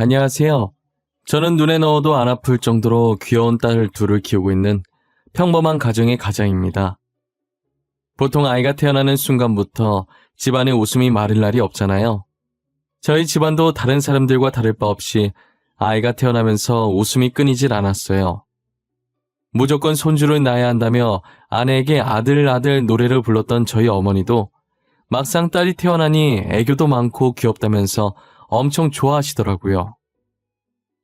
안녕하세요. 저는 눈에 넣어도 안 아플 정도로 귀여운 딸 둘을 키우고 있는 평범한 가정의 가장입니다. 보통 아이가 태어나는 순간부터 집안에 웃음이 마를 날이 없잖아요. 저희 집안도 다른 사람들과 다를 바 없이 아이가 태어나면서 웃음이 끊이질 않았어요. 무조건 손주를 낳아야 한다며 아내에게 아들 아들 노래를 불렀던 저희 어머니도 막상 딸이 태어나니 애교도 많고 귀엽다면서 엄청 좋아하시더라고요.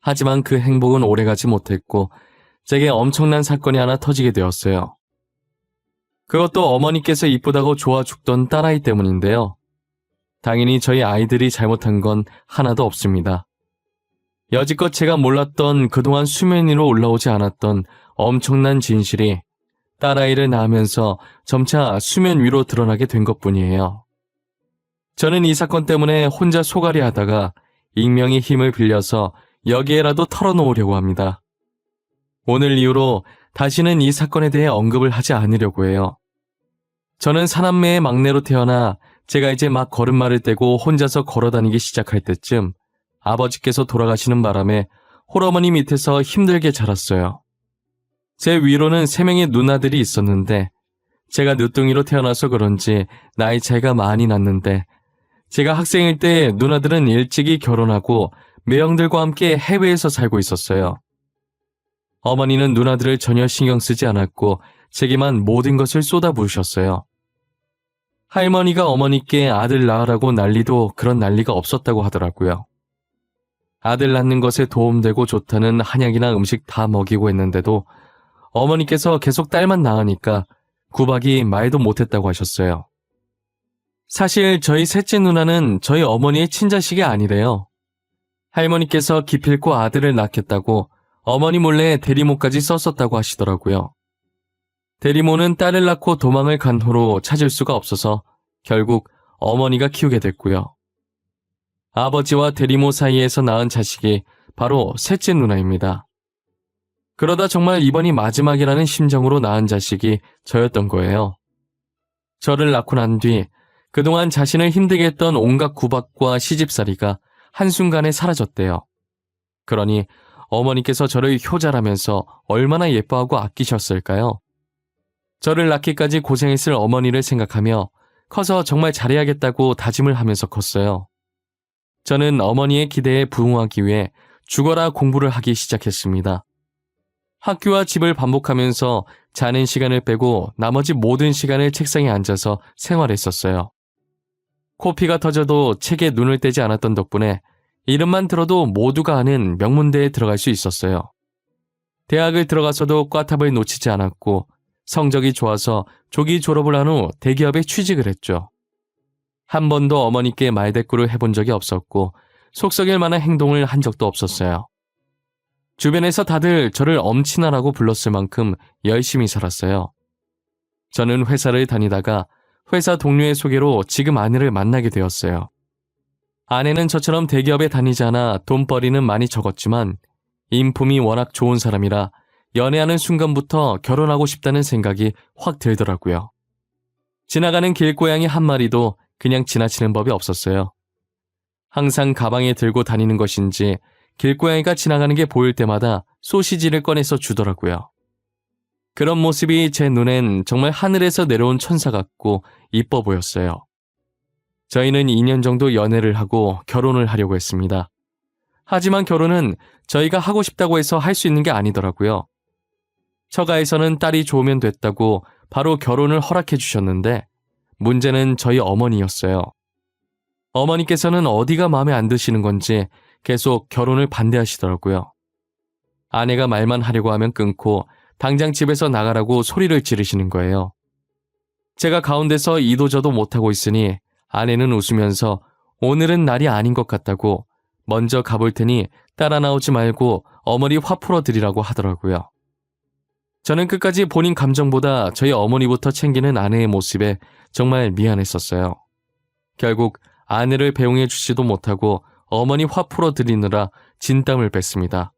하지만 그 행복은 오래가지 못했고 제게 엄청난 사건이 하나 터지게 되었어요. 그것도 어머니께서 이쁘다고 좋아 죽던 딸아이 때문인데요. 당연히 저희 아이들이 잘못한 건 하나도 없습니다. 여지껏 제가 몰랐던 그동안 수면 위로 올라오지 않았던 엄청난 진실이 딸아이를 낳으면서 점차 수면 위로 드러나게 된 것뿐이에요. 저는 이 사건 때문에 혼자 소갈이 하다가 익명의 힘을 빌려서 여기에라도 털어놓으려고 합니다. 오늘 이후로 다시는 이 사건에 대해 언급을 하지 않으려고 해요. 저는 사남매의 막내로 태어나 제가 이제 막 걸음마를 떼고 혼자서 걸어다니기 시작할 때쯤 아버지께서 돌아가시는 바람에 홀어머니 밑에서 힘들게 자랐어요. 제 위로는 3명의 누나들이 있었는데 제가 늦둥이로 태어나서 그런지 나이 차이가 많이 났는데 제가 학생일 때 누나들은 일찍이 결혼하고 매형들과 함께 해외에서 살고 있었어요. 어머니는 누나들을 전혀 신경 쓰지 않았고 제게만 모든 것을 쏟아부으셨어요. 할머니가 어머니께 아들 낳으라고 난리도 그런 난리가 없었다고 하더라고요. 아들 낳는 것에 도움되고 좋다는 한약이나 음식 다 먹이고 했는데도 어머니께서 계속 딸만 낳으니까 구박이 말도 못했다고 하셨어요. 사실 저희 셋째 누나는 저희 어머니의 친자식이 아니래요. 할머니께서 기필코 아들을 낳겠다고 어머니 몰래 대리모까지 썼었다고 하시더라고요. 대리모는 딸을 낳고 도망을 간 후로 찾을 수가 없어서 결국 어머니가 키우게 됐고요. 아버지와 대리모 사이에서 낳은 자식이 바로 셋째 누나입니다. 그러다 정말 이번이 마지막이라는 심정으로 낳은 자식이 저였던 거예요. 저를 낳고 난 뒤 그동안 자신을 힘들게 했던 온갖 구박과 시집살이가 한순간에 사라졌대요. 그러니 어머니께서 저를 효자라면서 얼마나 예뻐하고 아끼셨을까요? 저를 낳기까지 고생했을 어머니를 생각하며 커서 정말 잘해야겠다고 다짐을 하면서 컸어요. 저는 어머니의 기대에 부응하기 위해 죽어라 공부를 하기 시작했습니다. 학교와 집을 반복하면서 자는 시간을 빼고 나머지 모든 시간을 책상에 앉아서 생활했었어요. 코피가 터져도 책에 눈을 떼지 않았던 덕분에 이름만 들어도 모두가 아는 명문대에 들어갈 수 있었어요. 대학을 들어가서도 꽈탑을 놓치지 않았고 성적이 좋아서 조기 졸업을 한 후 대기업에 취직을 했죠. 한 번도 어머니께 말대꾸를 해본 적이 없었고 속썩일 만한 행동을 한 적도 없었어요. 주변에서 다들 저를 엄친아라고 불렀을 만큼 열심히 살았어요. 저는 회사를 다니다가 회사 동료의 소개로 지금 아내를 만나게 되었어요. 아내는 저처럼 대기업에 다니지 않아 돈벌이는 많이 적었지만 인품이 워낙 좋은 사람이라 연애하는 순간부터 결혼하고 싶다는 생각이 확 들더라고요. 지나가는 길고양이 한 마리도 그냥 지나치는 법이 없었어요. 항상 가방에 들고 다니는 것인지 길고양이가 지나가는 게 보일 때마다 소시지를 꺼내서 주더라고요. 그런 모습이 제 눈엔 정말 하늘에서 내려온 천사 같고 이뻐 보였어요. 저희는 2년 정도 연애를 하고 결혼을 하려고 했습니다. 하지만 결혼은 저희가 하고 싶다고 해서 할 수 있는 게 아니더라고요. 처가에서는 딸이 좋으면 됐다고 바로 결혼을 허락해 주셨는데 문제는 저희 어머니였어요. 어머니께서는 어디가 마음에 안 드시는 건지 계속 결혼을 반대하시더라고요. 아내가 말만 하려고 하면 끊고 당장 집에서 나가라고 소리를 지르시는 거예요. 제가 가운데서 이도저도 못하고 있으니 아내는 웃으면서 오늘은 날이 아닌 것 같다고 먼저 가볼 테니 따라 나오지 말고 어머니 화 풀어드리라고 하더라고요. 저는 끝까지 본인 감정보다 저희 어머니부터 챙기는 아내의 모습에 정말 미안했었어요. 결국 아내를 배웅해 주지도 못하고 어머니 화 풀어드리느라 진땀을 뺐습니다.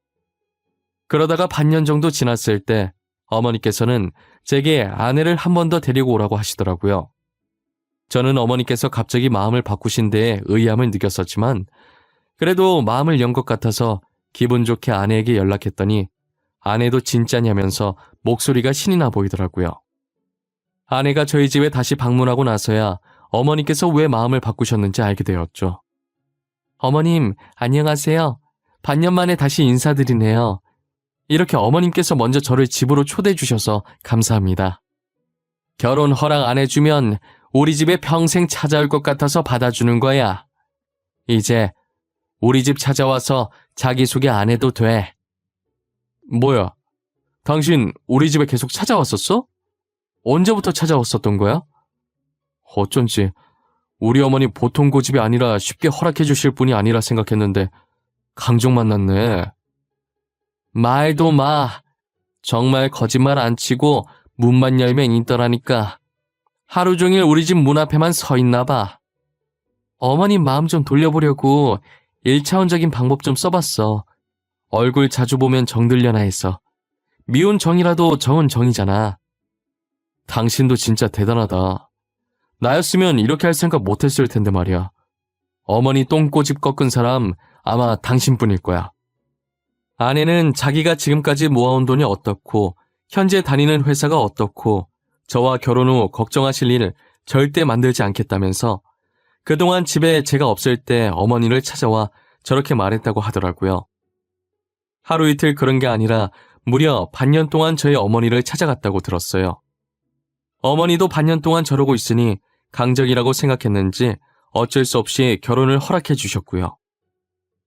그러다가 반년 정도 지났을 때 어머니께서는 제게 아내를 한 번 더 데리고 오라고 하시더라고요. 저는 어머니께서 갑자기 마음을 바꾸신 데에 의아함을 느꼈었지만 그래도 마음을 연 것 같아서 기분 좋게 아내에게 연락했더니 아내도 진짜냐면서 목소리가 신이 나 보이더라고요. 아내가 저희 집에 다시 방문하고 나서야 어머니께서 왜 마음을 바꾸셨는지 알게 되었죠. 어머님, 안녕하세요. 반년 만에 다시 인사드리네요. 이렇게 어머님께서 먼저 저를 집으로 초대해 주셔서 감사합니다. 결혼 허락 안 해주면 우리 집에 평생 찾아올 것 같아서 받아주는 거야. 이제 우리 집 찾아와서 자기소개 안 해도 돼. 뭐야? 당신 우리 집에 계속 찾아왔었어? 언제부터 찾아왔었던 거야? 어쩐지 우리 어머니 보통 고집이 아니라 쉽게 허락해 주실 분이 아니라 생각했는데 강정 만났네. 말도 마. 정말 거짓말 안 치고 문만 열면 있더라니까. 하루 종일 우리 집 문 앞에만 서 있나 봐. 어머님 마음 좀 돌려보려고 1차원적인 방법 좀 써봤어. 얼굴 자주 보면 정들려나 해서. 미운 정이라도 정은 정이잖아. 당신도 진짜 대단하다. 나였으면 이렇게 할 생각 못했을 텐데 말이야. 어머니 똥꼬집 꺾은 사람 아마 당신뿐일 거야. 아내는 자기가 지금까지 모아온 돈이 어떻고 현재 다니는 회사가 어떻고 저와 결혼 후 걱정하실 일 절대 만들지 않겠다면서 그동안 집에 제가 없을 때 어머니를 찾아와 저렇게 말했다고 하더라고요. 하루 이틀 그런 게 아니라 무려 반년 동안 저희 어머니를 찾아갔다고 들었어요. 어머니도 반년 동안 저러고 있으니 강적이라고 생각했는지 어쩔 수 없이 결혼을 허락해 주셨고요.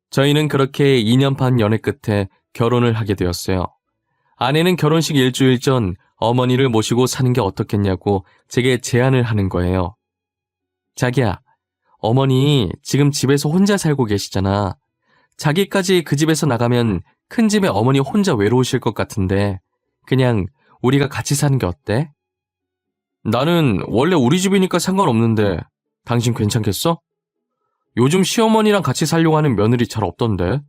저희는 그렇게 2년 반 연애 끝에 결혼을 하게 되었어요. 아내는 결혼식 일주일 전 어머니를 모시고 사는 게 어떻겠냐고 제게 제안을 하는 거예요. 자기야, 어머니 지금 집에서 혼자 살고 계시잖아. 자기까지 그 집에서 나가면 큰 집에 어머니 혼자 외로우실 것 같은데 그냥 우리가 같이 사는 게 어때? 나는 원래 우리 집이니까 상관없는데 당신 괜찮겠어? 요즘 시어머니랑 같이 살려고 하는 며느리 잘 없던데.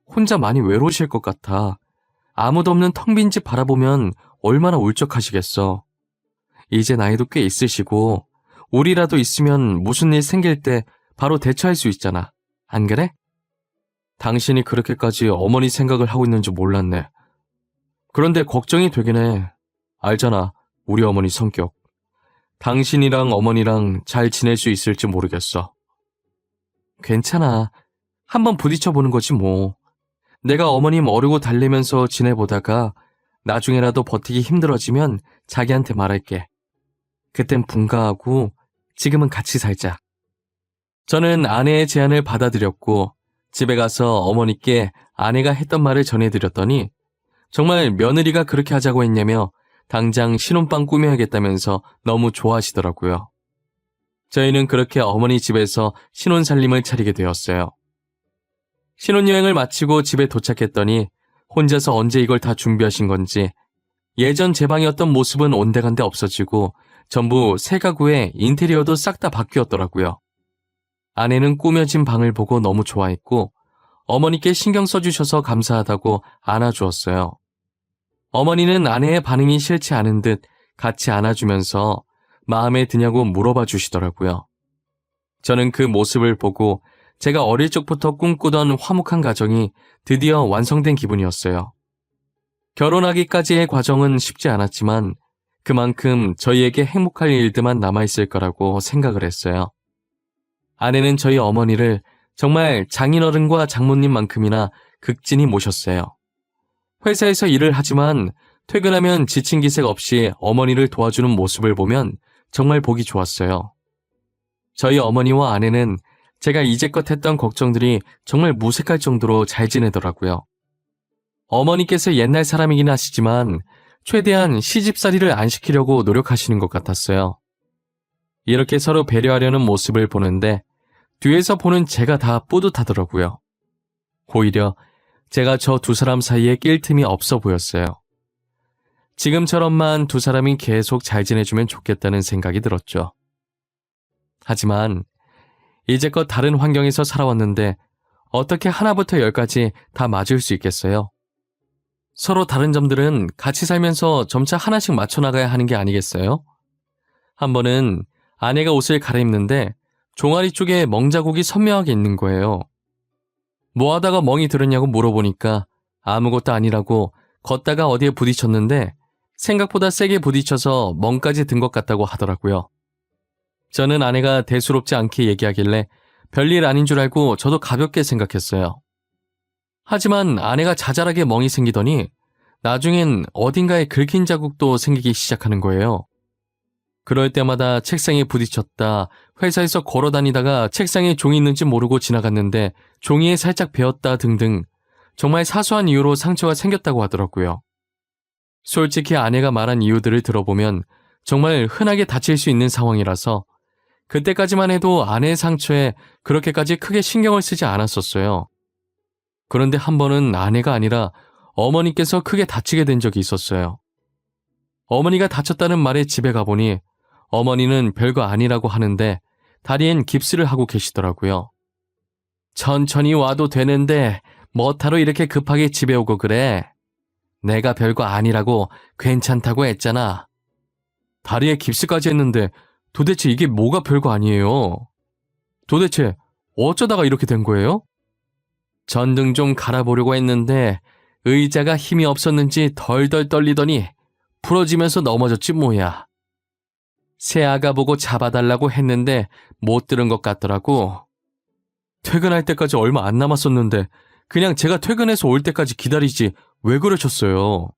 혼자 많이 외로우실 것 같아. 아무도 없는 텅 빈 집 바라보면 얼마나 울적하시겠어. 이제 나이도 꽤 있으시고 우리라도 있으면 무슨 일 생길 때 바로 대처할 수 있잖아. 안 그래? 당신이 그렇게까지 어머니 생각을 하고 있는 줄 몰랐네. 그런데 걱정이 되긴 해. 알잖아, 우리 어머니 성격. 당신이랑 어머니랑 잘 지낼 수 있을지 모르겠어. 괜찮아. 한번 부딪혀보는 거지 뭐. 내가 어머님 어르고 달래면서 지내보다가 나중에라도 버티기 힘들어지면 자기한테 말할게. 그땐 분가하고 지금은 같이 살자. 저는 아내의 제안을 받아들였고 집에 가서 어머니께 아내가 했던 말을 전해드렸더니 정말 며느리가 그렇게 하자고 했냐며 당장 신혼방 꾸며야겠다면서 너무 좋아하시더라고요. 저희는 그렇게 어머니 집에서 신혼살림을 차리게 되었어요. 신혼여행을 마치고 집에 도착했더니 혼자서 언제 이걸 다 준비하신 건지 예전 제 방이었던 모습은 온데간데 없어지고 전부 새 가구에 인테리어도 싹 다 바뀌었더라고요. 아내는 꾸며진 방을 보고 너무 좋아했고 어머니께 신경 써주셔서 감사하다고 안아주었어요. 어머니는 아내의 반응이 싫지 않은 듯 같이 안아주면서 마음에 드냐고 물어봐 주시더라고요. 저는 그 모습을 보고 제가 어릴 적부터 꿈꾸던 화목한 가정이 드디어 완성된 기분이었어요. 결혼하기까지의 과정은 쉽지 않았지만 그만큼 저희에게 행복할 일들만 남아있을 거라고 생각을 했어요. 아내는 저희 어머니를 정말 장인어른과 장모님만큼이나 극진히 모셨어요. 회사에서 일을 하지만 퇴근하면 지친 기색 없이 어머니를 도와주는 모습을 보면 정말 보기 좋았어요. 저희 어머니와 아내는 제가 이제껏 했던 걱정들이 정말 무색할 정도로 잘 지내더라고요. 어머니께서 옛날 사람이긴 하시지만 최대한 시집살이를 안 시키려고 노력하시는 것 같았어요. 이렇게 서로 배려하려는 모습을 보는데 뒤에서 보는 제가 다 뿌듯하더라고요. 오히려 제가 저 두 사람 사이에 낄 틈이 없어 보였어요. 지금처럼만 두 사람이 계속 잘 지내주면 좋겠다는 생각이 들었죠. 하지만 이제껏 다른 환경에서 살아왔는데 어떻게 하나부터 열까지 다 맞을 수 있겠어요? 서로 다른 점들은 같이 살면서 점차 하나씩 맞춰나가야 하는 게 아니겠어요? 한 번은 아내가 옷을 갈아입는데 종아리 쪽에 멍자국이 선명하게 있는 거예요. 뭐 하다가 멍이 들었냐고 물어보니까 아무것도 아니라고 걷다가 어디에 부딪혔는데 생각보다 세게 부딪혀서 멍까지 든 것 같다고 하더라고요. 저는 아내가 대수롭지 않게 얘기하길래 별일 아닌 줄 알고 저도 가볍게 생각했어요. 하지만 아내가 자잘하게 멍이 생기더니 나중엔 어딘가에 긁힌 자국도 생기기 시작하는 거예요. 그럴 때마다 책상에 부딪혔다, 회사에서 걸어 다니다가 책상에 종이 있는지 모르고 지나갔는데 종이에 살짝 베었다 등등 정말 사소한 이유로 상처가 생겼다고 하더라고요. 솔직히 아내가 말한 이유들을 들어보면 정말 흔하게 다칠 수 있는 상황이라서 그때까지만 해도 아내의 상처에 그렇게까지 크게 신경을 쓰지 않았었어요. 그런데 한 번은 아내가 아니라 어머니께서 크게 다치게 된 적이 있었어요. 어머니가 다쳤다는 말에 집에 가보니 어머니는 별거 아니라고 하는데 다리엔 깁스를 하고 계시더라고요. 천천히 와도 되는데 뭐하러 이렇게 급하게 집에 오고 그래? 내가 별거 아니라고 괜찮다고 했잖아. 다리에 깁스까지 했는데 도대체 이게 뭐가 별거 아니에요? 도대체 어쩌다가 이렇게 된 거예요? 전등 좀 갈아보려고 했는데 의자가 힘이 없었는지 덜덜 떨리더니 부러지면서 넘어졌지 뭐야. 새아가 보고 잡아달라고 했는데 못 들은 것 같더라고. 퇴근할 때까지 얼마 안 남았었는데 그냥 제가 퇴근해서 올 때까지 기다리지 왜 그러셨어요?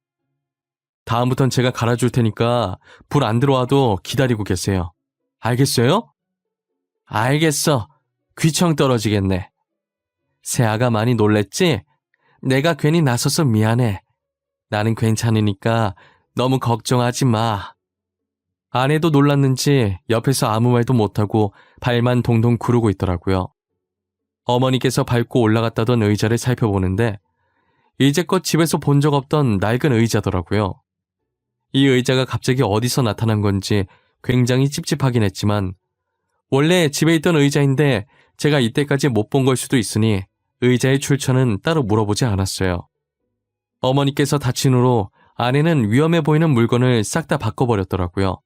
다음부턴 제가 갈아줄 테니까 불 안 들어와도 기다리고 계세요. 알겠어요? 알겠어. 귀청 떨어지겠네. 새아가 많이 놀랬지? 내가 괜히 나서서 미안해. 나는 괜찮으니까 너무 걱정하지 마. 아내도 놀랐는지 옆에서 아무 말도 못하고 발만 동동 구르고 있더라고요. 어머니께서 밟고 올라갔다던 의자를 살펴보는데 이제껏 집에서 본 적 없던 낡은 의자더라고요. 이 의자가 갑자기 어디서 나타난 건지 굉장히 찝찝하긴 했지만 원래 집에 있던 의자인데 제가 이때까지 못 본 걸 수도 있으니 의자의 출처는 따로 물어보지 않았어요. 어머니께서 다친 후로 아내는 위험해 보이는 물건을 싹 다 바꿔버렸더라고요.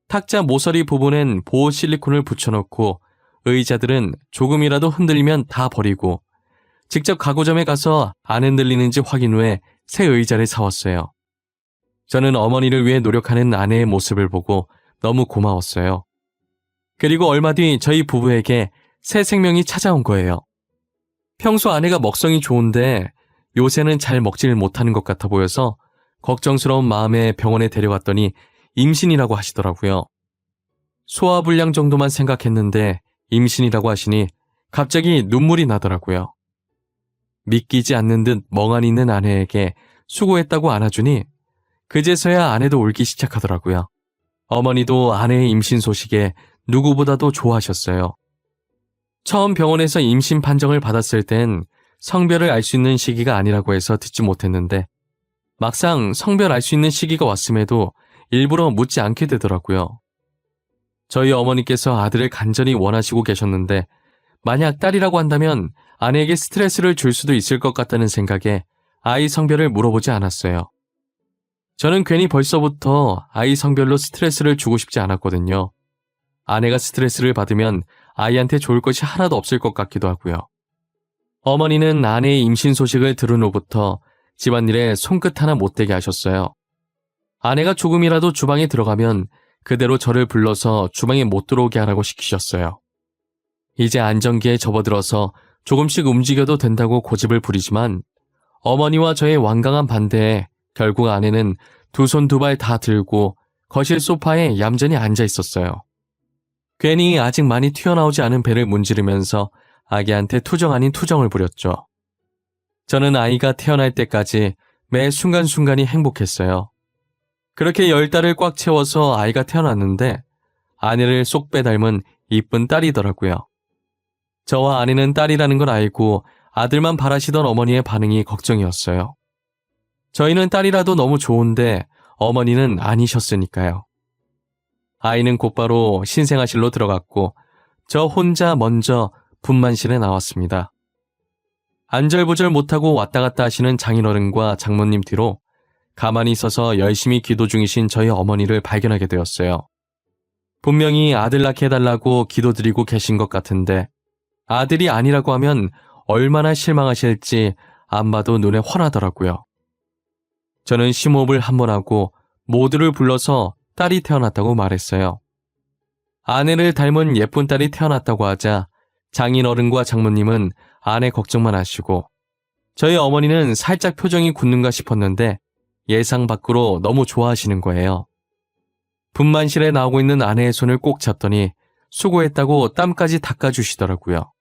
탁자 모서리 부분엔 보호 실리콘을 붙여놓고 의자들은 조금이라도 흔들리면 다 버리고 직접 가구점에 가서 안 흔들리는지 확인 후에 새 의자를 사왔어요. 저는 어머니를 위해 노력하는 아내의 모습을 보고 너무 고마웠어요. 그리고 얼마 뒤 저희 부부에게 새 생명이 찾아온 거예요. 평소 아내가 먹성이 좋은데 요새는 잘 먹지를 못하는 것 같아 보여서 걱정스러운 마음에 병원에 데려갔더니 임신이라고 하시더라고요. 소화불량 정도만 생각했는데 임신이라고 하시니 갑자기 눈물이 나더라고요. 믿기지 않는 듯 멍하니 있는 아내에게 수고했다고 안아주니 그제서야 아내도 울기 시작하더라고요. 어머니도 아내의 임신 소식에 누구보다도 좋아하셨어요. 처음 병원에서 임신 판정을 받았을 땐 성별을 알 수 있는 시기가 아니라고 해서 듣지 못했는데 막상 성별 알 수 있는 시기가 왔음에도 일부러 묻지 않게 되더라고요. 저희 어머니께서 아들을 간절히 원하시고 계셨는데 만약 딸이라고 한다면 아내에게 스트레스를 줄 수도 있을 것 같다는 생각에 아이 성별을 물어보지 않았어요. 저는 괜히 벌써부터 아이 성별로 스트레스를 주고 싶지 않았거든요. 아내가 스트레스를 받으면 아이한테 좋을 것이 하나도 없을 것 같기도 하고요. 어머니는 아내의 임신 소식을 들은 후부터 집안일에 손끝 하나 못 대게 하셨어요. 아내가 조금이라도 주방에 들어가면 그대로 저를 불러서 주방에 못 들어오게 하라고 시키셨어요. 이제 안정기에 접어들어서 조금씩 움직여도 된다고 고집을 부리지만 어머니와 저의 완강한 반대에 결국 아내는 두 손 두 발 다 들고 거실 소파에 얌전히 앉아 있었어요. 괜히 아직 많이 튀어나오지 않은 배를 문지르면서 아기한테 투정 아닌 투정을 부렸죠. 저는 아이가 태어날 때까지 매 순간순간이 행복했어요. 그렇게 10달을 꽉 채워서 아이가 태어났는데 아내를 쏙 빼닮은 이쁜 딸이더라고요. 저와 아내는 딸이라는 걸 알고 아들만 바라시던 어머니의 반응이 걱정이었어요. 저희는 딸이라도 너무 좋은데 어머니는 아니셨으니까요. 아이는 곧바로 신생아실로 들어갔고 저 혼자 먼저 분만실에 나왔습니다. 안절부절 못하고 왔다 갔다 하시는 장인어른과 장모님 뒤로 가만히 서서 열심히 기도 중이신 저희 어머니를 발견하게 되었어요. 분명히 아들 낳게 해달라고 기도드리고 계신 것 같은데 아들이 아니라고 하면 얼마나 실망하실지 안 봐도 눈에 훤하더라고요. 저는 심호흡을 한 번 하고 모두를 불러서 딸이 태어났다고 말했어요. 아내를 닮은 예쁜 딸이 태어났다고 하자 장인어른과 장모님은 아내 걱정만 하시고 저희 어머니는 살짝 표정이 굳는가 싶었는데 예상 밖으로 너무 좋아하시는 거예요. 분만실에 나오고 있는 아내의 손을 꼭 잡더니 수고했다고 땀까지 닦아주시더라고요.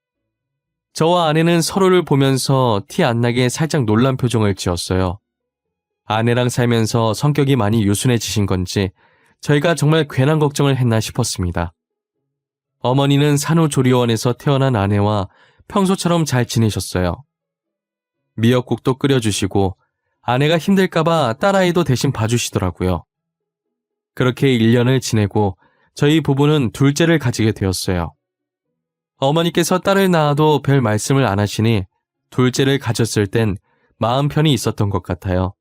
저와 아내는 서로를 보면서 티 안 나게 살짝 놀란 표정을 지었어요. 아내랑 살면서 성격이 많이 유순해지신 건지 저희가 정말 괜한 걱정을 했나 싶었습니다. 어머니는 산후조리원에서 태어난 아내와 평소처럼 잘 지내셨어요. 미역국도 끓여주시고 아내가 힘들까봐 딸아이도 대신 봐주시더라고요. 그렇게 1년을 지내고 저희 부부는 둘째를 가지게 되었어요. 어머니께서 딸을 낳아도 별 말씀을 안 하시니 둘째를 가졌을 땐 마음 편히 있었던 것 같아요.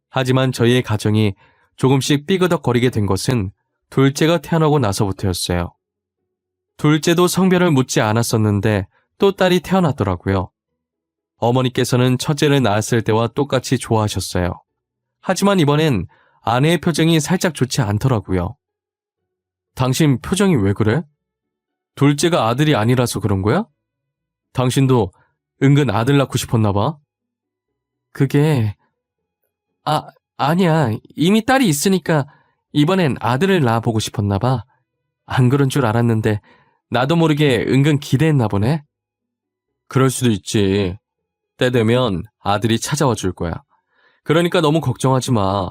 하지만 저희의 가정이 조금씩 삐그덕거리게 된 것은 둘째가 태어나고 나서부터였어요. 둘째도 성별을 묻지 않았었는데 또 딸이 태어났더라고요. 어머니께서는 첫째를 낳았을 때와 똑같이 좋아하셨어요. 하지만 이번엔 아내의 표정이 살짝 좋지 않더라고요. 당신 표정이 왜 그래? 둘째가 아들이 아니라서 그런 거야? 당신도 은근 아들 낳고 싶었나 봐? 그게... 아니야. 이미 딸이 있으니까 이번엔 아들을 낳아보고 싶었나 봐. 안 그런 줄 알았는데 나도 모르게 은근 기대했나 보네. 그럴 수도 있지. 때 되면 아들이 찾아와 줄 거야. 그러니까 너무 걱정하지 마.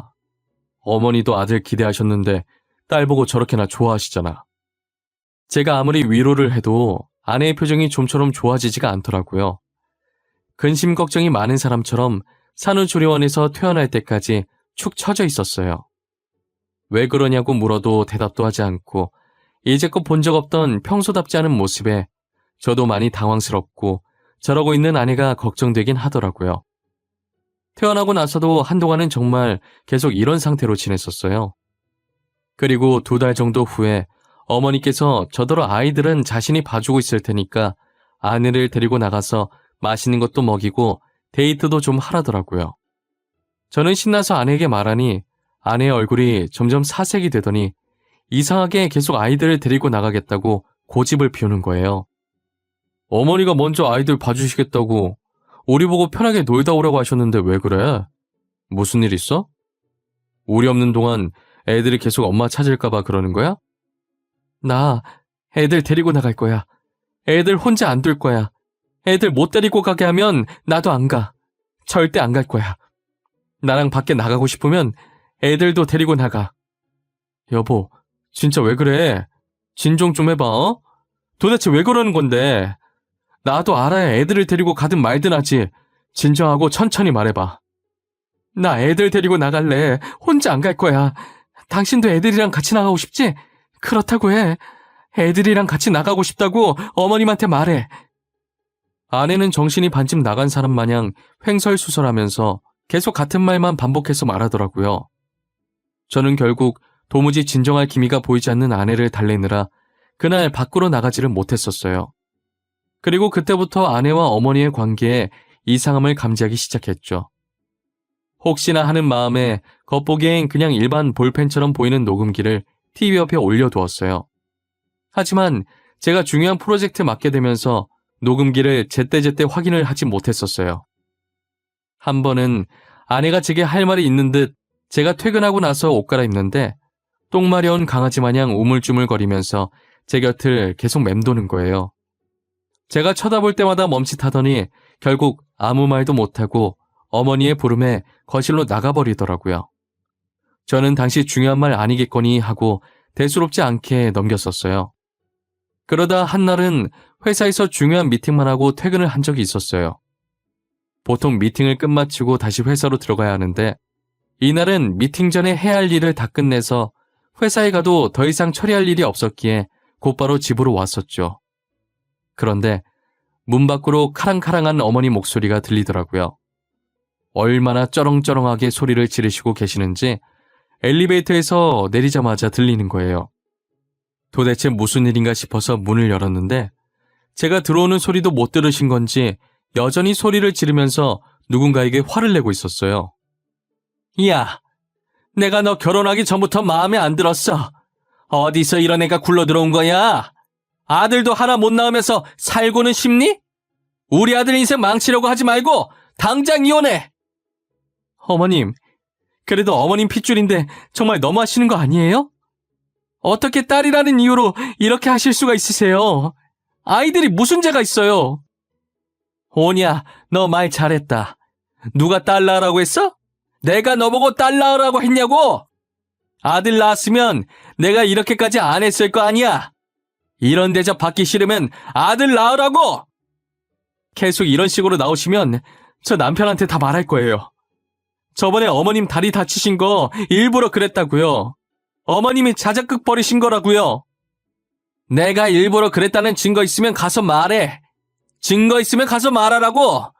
어머니도 아들 기대하셨는데 딸 보고 저렇게나 좋아하시잖아. 제가 아무리 위로를 해도 아내의 표정이 좀처럼 좋아지지가 않더라고요. 근심 걱정이 많은 사람처럼 산후조리원에서 퇴원할 때까지 축 처져 있었어요. 왜 그러냐고 물어도 대답도 하지 않고 이제껏 본 적 없던 평소답지 않은 모습에 저도 많이 당황스럽고 저러고 있는 아내가 걱정되긴 하더라고요. 태어나고 나서도 한동안은 정말 계속 이런 상태로 지냈었어요. 그리고 2달 정도 후에 어머니께서 저더러 아이들은 자신이 봐주고 있을 테니까 아내를 데리고 나가서 맛있는 것도 먹이고 데이트도 좀 하라더라고요. 저는 신나서 아내에게 말하니 아내의 얼굴이 점점 사색이 되더니 이상하게 계속 아이들을 데리고 나가겠다고 고집을 피우는 거예요. 어머니가 먼저 아이들 봐주시겠다고 우리 보고 편하게 놀다 오라고 하셨는데 왜 그래? 무슨 일 있어? 우리 없는 동안 애들이 계속 엄마 찾을까봐 그러는 거야? 나 애들 데리고 나갈 거야. 애들 혼자 안 둘 거야. 애들 못 데리고 가게 하면 나도 안 가. 절대 안 갈 거야. 나랑 밖에 나가고 싶으면 애들도 데리고 나가. 여보, 진짜 왜 그래? 진정 좀 해봐, 어? 도대체 왜 그러는 건데? 나도 알아야 애들을 데리고 가든 말든 하지. 진정하고 천천히 말해봐. 나 애들 데리고 나갈래. 혼자 안 갈 거야. 당신도 애들이랑 같이 나가고 싶지? 그렇다고 해. 애들이랑 같이 나가고 싶다고 어머님한테 말해. 아내는 정신이 반쯤 나간 사람 마냥 횡설수설하면서 계속 같은 말만 반복해서 말하더라고요. 저는 결국 도무지 진정할 기미가 보이지 않는 아내를 달래느라 그날 밖으로 나가지를 못했었어요. 그리고 그때부터 아내와 어머니의 관계에 이상함을 감지하기 시작했죠. 혹시나 하는 마음에 겉보기엔 그냥 일반 볼펜처럼 보이는 녹음기를 TV 옆에 올려두었어요. 하지만 제가 중요한 프로젝트 맡게 되면서 녹음기를 제때제때 확인을 하지 못했었어요. 한 번은 아내가 제게 할 말이 있는 듯 제가 퇴근하고 나서 옷 갈아입는데 똥 마려운 강아지 마냥 우물쭈물거리면서 제 곁을 계속 맴도는 거예요. 제가 쳐다볼 때마다 멈칫하더니 결국 아무 말도 못하고 어머니의 부름에 거실로 나가버리더라고요. 저는 당시 중요한 말 아니겠거니 하고 대수롭지 않게 넘겼었어요. 그러다 한날은 회사에서 중요한 미팅만 하고 퇴근을 한 적이 있었어요. 보통 미팅을 끝마치고 다시 회사로 들어가야 하는데 이날은 미팅 전에 해야 할 일을 다 끝내서 회사에 가도 더 이상 처리할 일이 없었기에 곧바로 집으로 왔었죠. 그런데 문 밖으로 카랑카랑한 어머니 목소리가 들리더라고요. 얼마나 쩌렁쩌렁하게 소리를 지르시고 계시는지 엘리베이터에서 내리자마자 들리는 거예요. 도대체 무슨 일인가 싶어서 문을 열었는데 제가 들어오는 소리도 못 들으신 건지 여전히 소리를 지르면서 누군가에게 화를 내고 있었어요. 야, 내가 너 결혼하기 전부터 마음에 안 들었어. 어디서 이런 애가 굴러 들어온 거야? 아들도 하나 못 낳으면서 살고는 싶니? 우리 아들 인생 망치려고 하지 말고 당장 이혼해! 어머님, 그래도 어머님 핏줄인데 정말 너무하시는 거 아니에요? 어떻게 딸이라는 이유로 이렇게 하실 수가 있으세요? 아이들이 무슨 죄가 있어요? 오냐, 너 말 잘했다. 누가 딸 낳으라고 했어? 내가 너보고 딸 낳으라고 했냐고? 아들 낳았으면 내가 이렇게까지 안 했을 거 아니야? 이런 대접 받기 싫으면 아들 낳으라고! 계속 이런 식으로 나오시면 저 남편한테 다 말할 거예요. 저번에 어머님 다리 다치신 거 일부러 그랬다고요. 어머님이 자작극 벌이신 거라고요. 내가 일부러 그랬다는 증거 있으면 가서 말해. 증거 있으면 가서 말하라고.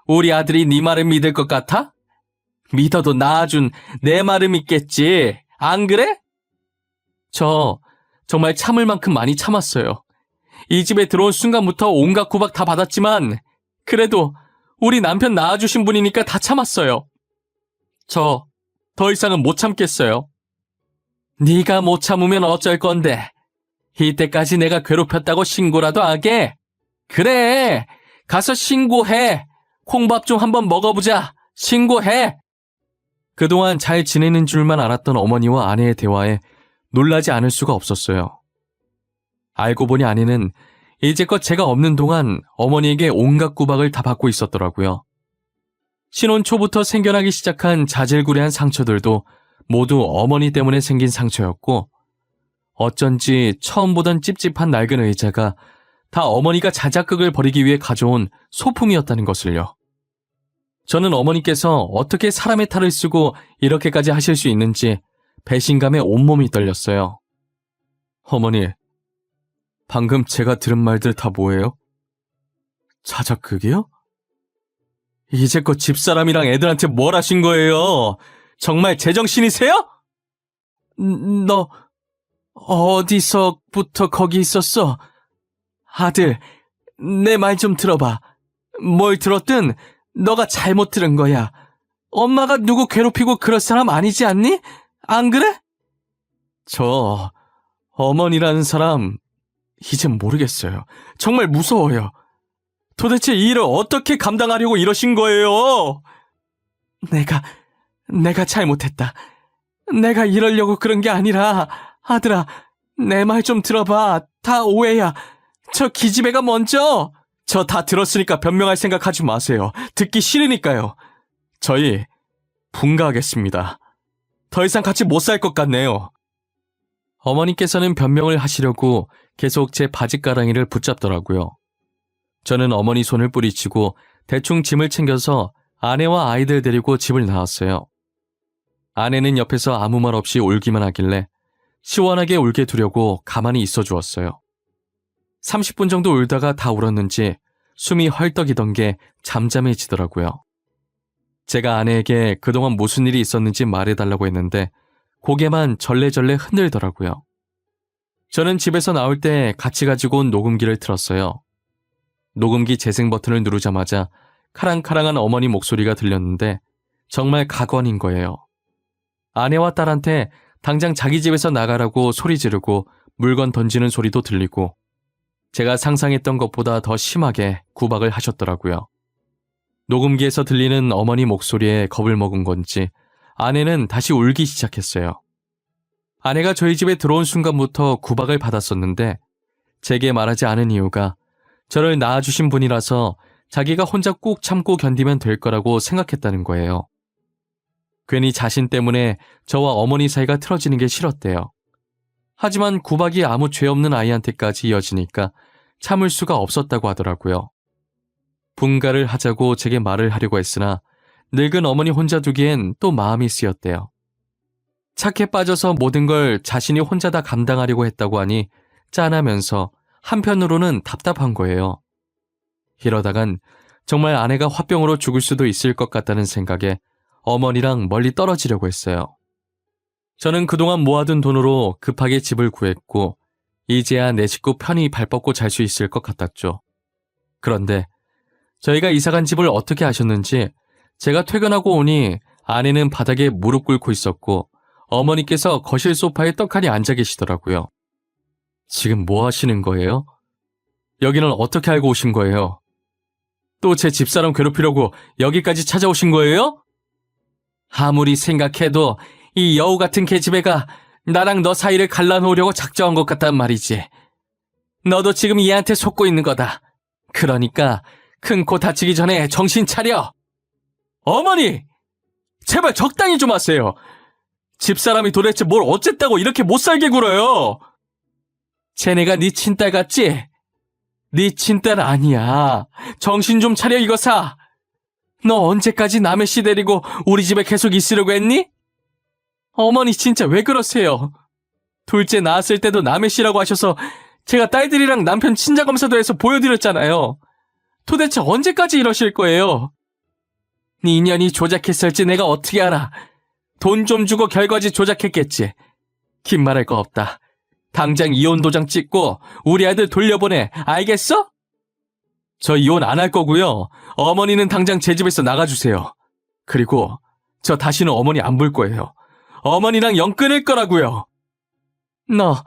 우리 아들이 네 말을 믿을 것 같아? 믿어도 낳아준 내 말을 믿겠지. 안 그래? 저 정말 참을 만큼 많이 참았어요. 이 집에 들어온 순간부터 온갖 구박 다 받았지만 그래도 우리 남편 낳아주신 분이니까 다 참았어요. 저 더 이상은 못 참겠어요. 네가 못 참으면 어쩔 건데. 이때까지 내가 괴롭혔다고 신고라도 하게? 그래, 가서 신고해. 콩밥 좀 한번 먹어보자. 신고해. 그동안 잘 지내는 줄만 알았던 어머니와 아내의 대화에 놀라지 않을 수가 없었어요. 알고 보니 아내는 이제껏 제가 없는 동안 어머니에게 온갖 구박을 다 받고 있었더라고요. 신혼 초부터 생겨나기 시작한 자질구레한 상처들도 모두 어머니 때문에 생긴 상처였고 어쩐지 처음 보던 찝찝한 낡은 의자가 다 어머니가 자작극을 벌이기 위해 가져온 소품이었다는 것을요. 저는 어머니께서 어떻게 사람의 탈을 쓰고 이렇게까지 하실 수 있는지 배신감에 온몸이 떨렸어요. 어머니, 방금 제가 들은 말들 다 뭐예요? 자작극이요? 이제껏 집사람이랑 애들한테 뭘 하신 거예요? 정말 제정신이세요? 너 어디서부터 거기 있었어? 아들, 내 말 좀 들어봐. 뭘 들었든 너가 잘못 들은 거야. 엄마가 누구 괴롭히고 그럴 사람 아니지 않니? 안 그래? 저 어머니라는 사람 이젠 모르겠어요. 정말 무서워요. 도대체 이 일을 어떻게 감당하려고 이러신 거예요? 내가 잘못했다. 내가 이러려고 그런 게 아니라 아들아, 내 말 좀 들어봐. 다 오해야. 저 기집애가 먼저. 저 다 들었으니까 변명할 생각하지 마세요. 듣기 싫으니까요. 저희 분가하겠습니다. 더 이상 같이 못 살 것 같네요. 어머니께서는 변명을 하시려고 계속 제 바지가랑이를 붙잡더라고요. 저는 어머니 손을 뿌리치고 대충 짐을 챙겨서 아내와 아이들 데리고 집을 나왔어요. 아내는 옆에서 아무 말 없이 울기만 하길래 시원하게 울게 두려고 가만히 있어 주었어요. 30분 정도 울다가 다 울었는지 숨이 헐떡이던 게 잠잠해지더라고요. 제가 아내에게 그동안 무슨 일이 있었는지 말해달라고 했는데 고개만 절레절레 흔들더라고요. 저는 집에서 나올 때 같이 가지고 온 녹음기를 틀었어요. 녹음기 재생 버튼을 누르자마자 카랑카랑한 어머니 목소리가 들렸는데 정말 각원인 거예요. 아내와 딸한테 당장 자기 집에서 나가라고 소리 지르고 물건 던지는 소리도 들리고 제가 상상했던 것보다 더 심하게 구박을 하셨더라고요. 녹음기에서 들리는 어머니 목소리에 겁을 먹은 건지 아내는 다시 울기 시작했어요. 아내가 저희 집에 들어온 순간부터 구박을 받았었는데 제게 말하지 않은 이유가 저를 낳아주신 분이라서 자기가 혼자 꾹 참고 견디면 될 거라고 생각했다는 거예요. 괜히 자신 때문에 저와 어머니 사이가 틀어지는 게 싫었대요. 하지만 구박이 아무 죄 없는 아이한테까지 이어지니까 참을 수가 없었다고 하더라고요. 분가를 하자고 제게 말을 하려고 했으나 늙은 어머니 혼자 두기엔 또 마음이 쓰였대요. 착해 빠져서 모든 걸 자신이 혼자 다 감당하려고 했다고 하니 짠하면서 한편으로는 답답한 거예요. 이러다간 정말 아내가 화병으로 죽을 수도 있을 것 같다는 생각에 어머니랑 멀리 떨어지려고 했어요. 저는 그동안 모아둔 돈으로 급하게 집을 구했고 이제야 내 식구 편히 발 뻗고 잘 수 있을 것 같았죠. 그런데 저희가 이사간 집을 어떻게 아셨는지 제가 퇴근하고 오니 아내는 바닥에 무릎 꿇고 있었고 어머니께서 거실 소파에 떡하니 앉아 계시더라고요. 지금 뭐 하시는 거예요? 여기는 어떻게 알고 오신 거예요? 또 제 집사람 괴롭히려고 여기까지 찾아오신 거예요? 아무리 생각해도 이 여우 같은 계집애가 나랑 너 사이를 갈라놓으려고 작정한 것 같단 말이지. 너도 지금 얘한테 속고 있는 거다. 그러니까 큰 코 다치기 전에 정신 차려. 어머니! 제발 적당히 좀 하세요. 집사람이 도대체 뭘 어쨌다고 이렇게 못살게 굴어요. 쟤네가 네 친딸 같지? 네 친딸 아니야. 정신 좀 차려 이거사. 너 언제까지 남의 씨 데리고 우리 집에 계속 있으려고 했니? 어머니 진짜 왜 그러세요? 둘째 낳았을 때도 남의 씨라고 하셔서 제가 딸들이랑 남편 친자검사도 해서 보여드렸잖아요. 도대체 언제까지 이러실 거예요? 네 인연이 조작했을지 내가 어떻게 알아. 돈 좀 주고 결과지 조작했겠지. 긴 말할 거 없다. 당장 이혼 도장 찍고 우리 아들 돌려보내. 알겠어? 저 이혼 안 할 거고요. 어머니는 당장 제 집에서 나가주세요. 그리고 저 다시는 어머니 안 볼 거예요. 어머니랑 영 끊을 거라고요. 너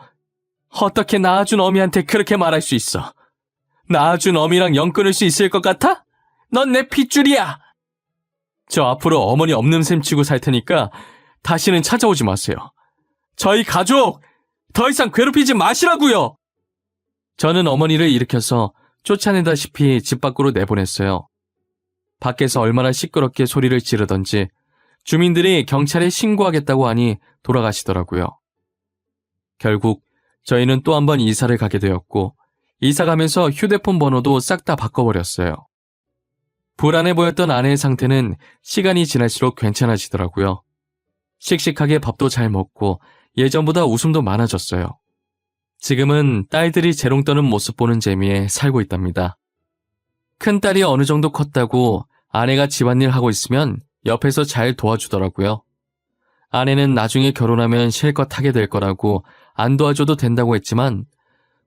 어떻게 낳아준 어미한테 그렇게 말할 수 있어? 낳아준 어미랑 영 끊을 수 있을 것 같아? 넌 내 핏줄이야. 저 앞으로 어머니 없는 셈 치고 살 테니까 다시는 찾아오지 마세요. 저희 가족 더 이상 괴롭히지 마시라고요. 저는 어머니를 일으켜서 쫓아내다시피 집 밖으로 내보냈어요. 밖에서 얼마나 시끄럽게 소리를 지르던지 주민들이 경찰에 신고하겠다고 하니 돌아가시더라고요. 결국 저희는 또 한 번 이사를 가게 되었고 이사 가면서 휴대폰 번호도 싹 다 바꿔버렸어요. 불안해 보였던 아내의 상태는 시간이 지날수록 괜찮아지더라고요. 씩씩하게 밥도 잘 먹고 예전보다 웃음도 많아졌어요. 지금은 딸들이 재롱 떠는 모습 보는 재미에 살고 있답니다. 큰딸이 어느 정도 컸다고 아내가 집안일 하고 있으면 옆에서 잘 도와주더라고요. 아내는 나중에 결혼하면 실컷 하게 될 거라고 안 도와줘도 된다고 했지만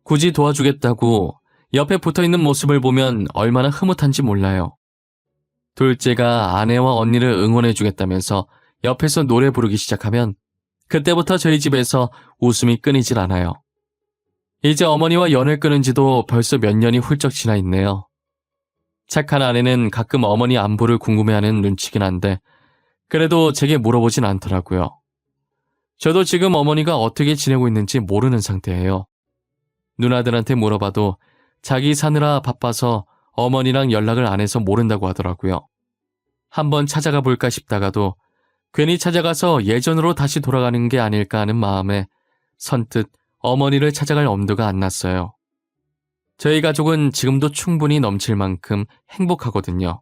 굳이 도와주겠다고 옆에 붙어있는 모습을 보면 얼마나 흐뭇한지 몰라요. 둘째가 아내와 언니를 응원해주겠다면서 옆에서 노래 부르기 시작하면 그때부터 저희 집에서 웃음이 끊이질 않아요. 이제 어머니와 연을 끊은 지도 벌써 몇 년이 훌쩍 지나 있네요. 착한 아내는 가끔 어머니 안부를 궁금해하는 눈치긴 한데 그래도 제게 물어보진 않더라고요. 저도 지금 어머니가 어떻게 지내고 있는지 모르는 상태예요. 누나들한테 물어봐도 자기 사느라 바빠서 어머니랑 연락을 안 해서 모른다고 하더라고요. 한번 찾아가 볼까 싶다가도 괜히 찾아가서 예전으로 다시 돌아가는 게 아닐까 하는 마음에 선뜻 어머니를 찾아갈 엄두가 안 났어요. 저희 가족은 지금도 충분히 넘칠 만큼 행복하거든요.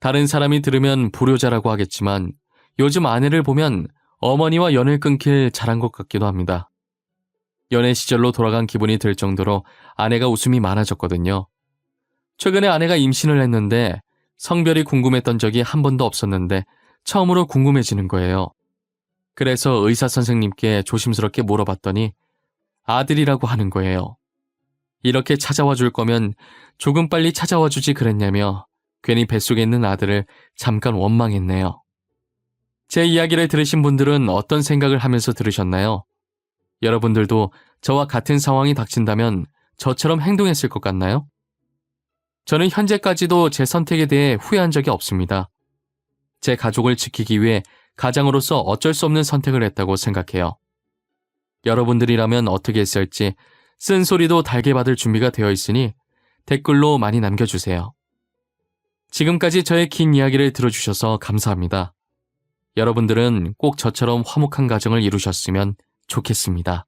다른 사람이 들으면 불효자라고 하겠지만 요즘 아내를 보면 어머니와 연을 끊길 잘한 것 같기도 합니다. 연애 시절로 돌아간 기분이 들 정도로 아내가 웃음이 많아졌거든요. 최근에 아내가 임신을 했는데 성별이 궁금했던 적이 한 번도 없었는데 처음으로 궁금해지는 거예요. 그래서 의사 선생님께 조심스럽게 물어봤더니 아들이라고 하는 거예요. 이렇게 찾아와 줄 거면 조금 빨리 찾아와 주지 그랬냐며 괜히 뱃속에 있는 아들을 잠깐 원망했네요. 제 이야기를 들으신 분들은 어떤 생각을 하면서 들으셨나요? 여러분들도 저와 같은 상황이 닥친다면 저처럼 행동했을 것 같나요? 저는 현재까지도 제 선택에 대해 후회한 적이 없습니다. 제 가족을 지키기 위해 가장으로서 어쩔 수 없는 선택을 했다고 생각해요. 여러분들이라면 어떻게 했을지 쓴소리도 달게 받을 준비가 되어 있으니 댓글로 많이 남겨주세요. 지금까지 저의 긴 이야기를 들어주셔서 감사합니다. 여러분들은 꼭 저처럼 화목한 가정을 이루셨으면 좋겠습니다.